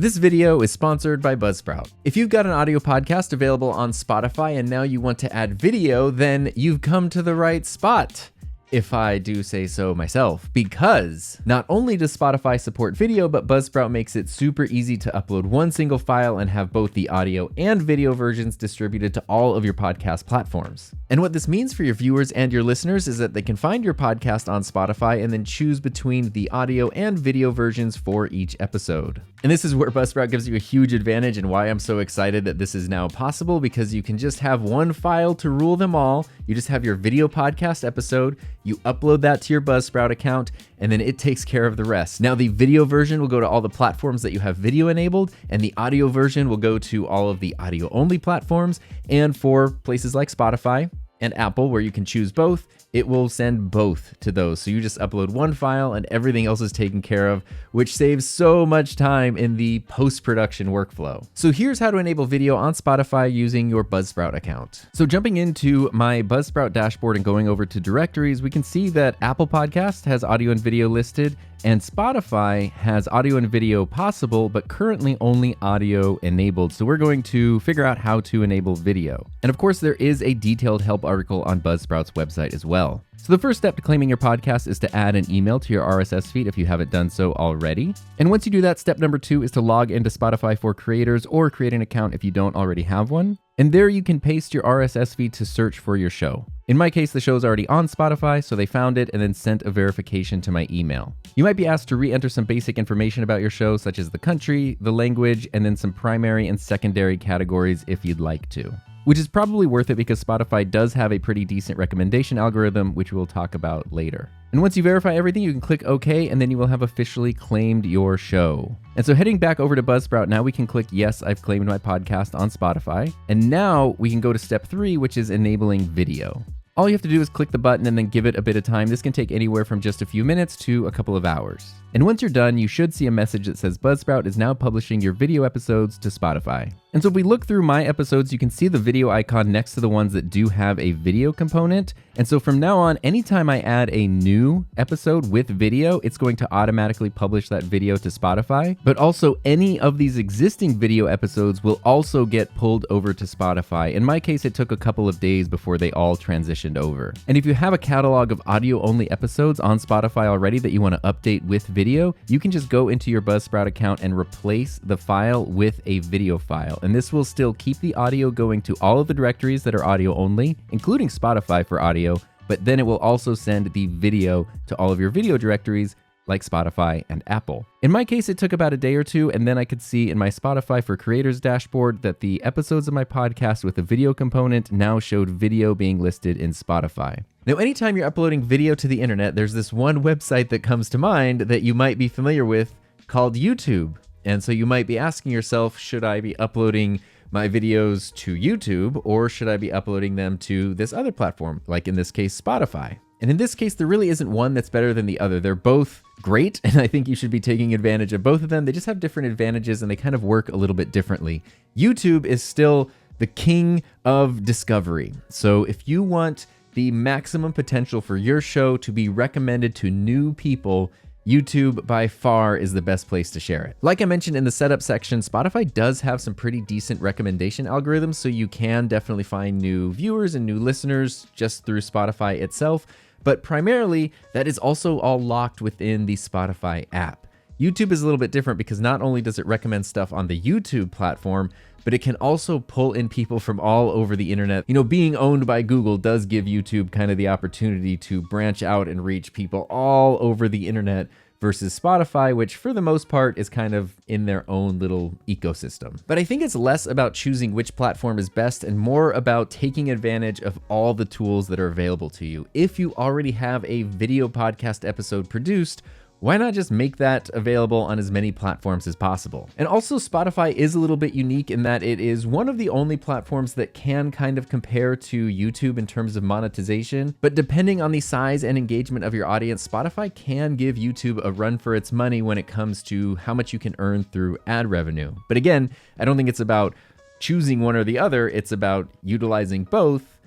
This video is sponsored by Buzzsprout. If you've got an audio podcast available on Spotify and now you want to add video, then you've come to the right spot, if I do say so myself, because not only does Spotify support video, but Buzzsprout makes it super easy to upload one single file and have both the audio and video versions distributed to all of your podcast platforms. And what this means for your viewers and your listeners is that they can find your podcast on Spotify and then choose between the audio and video versions for each episode. And this is where Buzzsprout gives you a huge advantage and why I'm so excited that this is now possible, because you can just have one file to rule them all. You just have your video podcast episode, you upload that to your Buzzsprout account, and then it takes care of the rest. Now the video version will go to all the platforms that you have video enabled, and the audio version will go to all of the audio only platforms. And for places like Spotify and Apple, where you can choose both, it will send both to those. So you just upload one file and everything else is taken care of, which saves so much time in the post-production workflow. So here's how to enable video on Spotify using your Buzzsprout account. So jumping into my Buzzsprout dashboard and going over to directories, we can see that Apple Podcast has audio and video listed, and Spotify has audio and video possible, but currently only audio enabled. So we're going to figure out how to enable video. And of course, there is a detailed help article on Buzzsprout's website as well. So the first step to claiming your podcast is to add an email to your RSS feed if you haven't done so already. And once you do that, step number 2 is to log into Spotify for Creators or create an account if you don't already have one. And there you can paste your RSS feed to search for your show. In my case, the show's already on Spotify, so they found it and then sent a verification to my email. You might be asked to re-enter some basic information about your show, such as the country, the language, and then some primary and secondary categories if you'd like to. Which is probably worth it because Spotify does have a pretty decent recommendation algorithm, which we'll talk about later. And once you verify everything, you can click OK, and then you will have officially claimed your show. And so heading back over to Buzzsprout, now we can click Yes, I've claimed my podcast on Spotify. And now we can go to step 3, which is enabling video. All you have to do is click the button and then give it a bit of time. This can take anywhere from just a few minutes to a couple of hours. And once you're done, you should see a message that says Buzzsprout is now publishing your video episodes to Spotify. And so if we look through my episodes, you can see the video icon next to the ones that do have a video component. And so from now on, anytime I add a new episode with video, it's going to automatically publish that video to Spotify. But also any of these existing video episodes will also get pulled over to Spotify. In my case, it took a couple of days before they all transitioned over. And if you have a catalog of audio-only episodes on Spotify already that you want to update with video, you can just go into your Buzzsprout account and replace the file with a video file. And this will still keep the audio going to all of the directories that are audio only, including Spotify for audio, but then it will also send the video to all of your video directories like Spotify and Apple. In my case, it took about a day or two, and then I could see in my Spotify for Creators dashboard that the episodes of my podcast with the video component now showed video being listed in Spotify. Now, anytime you're uploading video to the internet, there's this one website that comes to mind that you might be familiar with called YouTube. And so you might be asking yourself, should I be uploading my videos to YouTube, or should I be uploading them to this other platform, like in this case, Spotify? And in this case, there really isn't one that's better than the other. They're both great, and I think you should be taking advantage of both of them. They just have different advantages, and they kind of work a little bit differently. YouTube is still the king of discovery. So if you want the maximum potential for your show to be recommended to new people, YouTube by far is the best place to share it. Like I mentioned in the setup section, Spotify does have some pretty decent recommendation algorithms, so you can definitely find new viewers and new listeners just through Spotify itself. But primarily, that is also all locked within the Spotify app. YouTube is a little bit different because not only does it recommend stuff on the YouTube platform, but it can also pull in people from all over the internet. You know, being owned by Google does give YouTube kind of the opportunity to branch out and reach people all over the internet versus Spotify, which for the most part is kind of in their own little ecosystem. But I think it's less about choosing which platform is best and more about taking advantage of all the tools that are available to you. If you already have a video podcast episode produced, why not just make that available on as many platforms as possible? And also, Spotify is a little bit unique in that it is one of the only platforms that can kind of compare to YouTube in terms of monetization. But depending on the size and engagement of your audience, Spotify can give YouTube a run for its money when it comes to how much you can earn through ad revenue. But again, I don't think it's about choosing one or the other. It's about utilizing both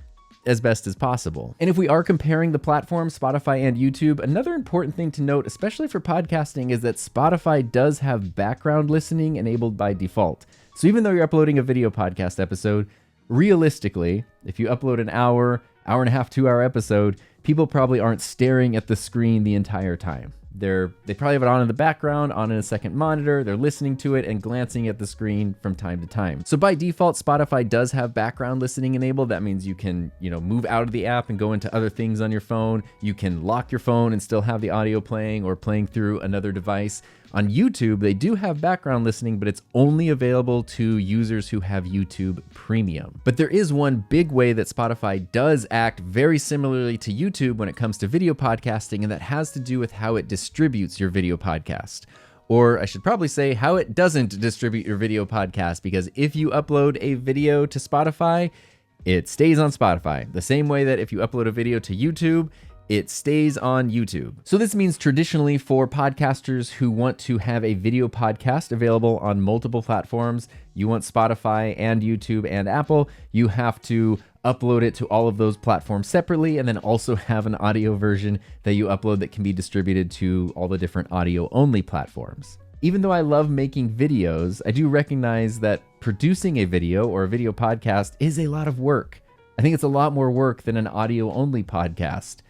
as best as possible. And if we are comparing the platforms, Spotify and YouTube, another important thing to note, especially for podcasting, is that Spotify does have background listening enabled by default. So even though you're uploading a video podcast episode, realistically, if you upload an hour and a half, 2-hour episode, people probably aren't staring at the screen the entire time. They probably have it on in the background, on in a second monitor, they're listening to it and glancing at the screen from time to time. So by default, Spotify does have background listening enabled. That means you can, move out of the app and go into other things on your phone. You can lock your phone and still have the audio playing or playing through another device. On YouTube, they do have background listening, but it's only available to users who have YouTube Premium. But there is one big way that Spotify does act very similarly to YouTube when it comes to video podcasting, and that has to do with how it distributes your video podcast. Or I should probably say how it doesn't distribute your video podcast, because if you upload a video to Spotify, it stays on Spotify. The same way that if you upload a video to YouTube, it stays on YouTube. So this means traditionally for podcasters who want to have a video podcast available on multiple platforms, you want Spotify and YouTube and Apple, you have to upload it to all of those platforms separately, and then also have an audio version that you upload that can be distributed to all the different audio-only platforms. Even though I love making videos, I do recognize that producing a video or a video podcast is a lot of work. I think it's a lot more work than an audio-only podcast.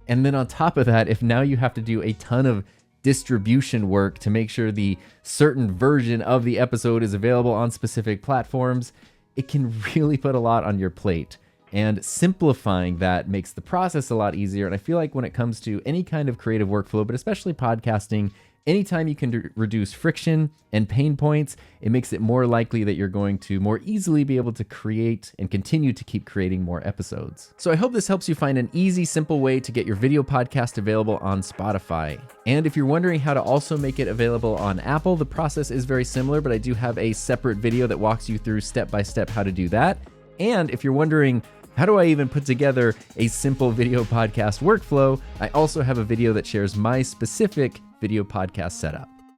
And then on top of that, if now you have to do a ton of distribution work to make sure the certain version of the episode is available on specific platforms, it can really put a lot on your plate. And simplifying that makes the process a lot easier. And I feel like when it comes to any kind of creative workflow, but especially podcasting, anytime you can reduce friction and pain points, it makes it more likely that you're going to more easily be able to create and continue to keep creating more episodes. So I hope this helps you find an easy, simple way to get your video podcast available on Spotify. And if you're wondering how to also make it available on Apple, the process is very similar, but I do have a separate video that walks you through step-by-step how to do that. And if you're wondering, how do I even put together a simple video podcast workflow? I also have a video that shares my specific video podcast setup.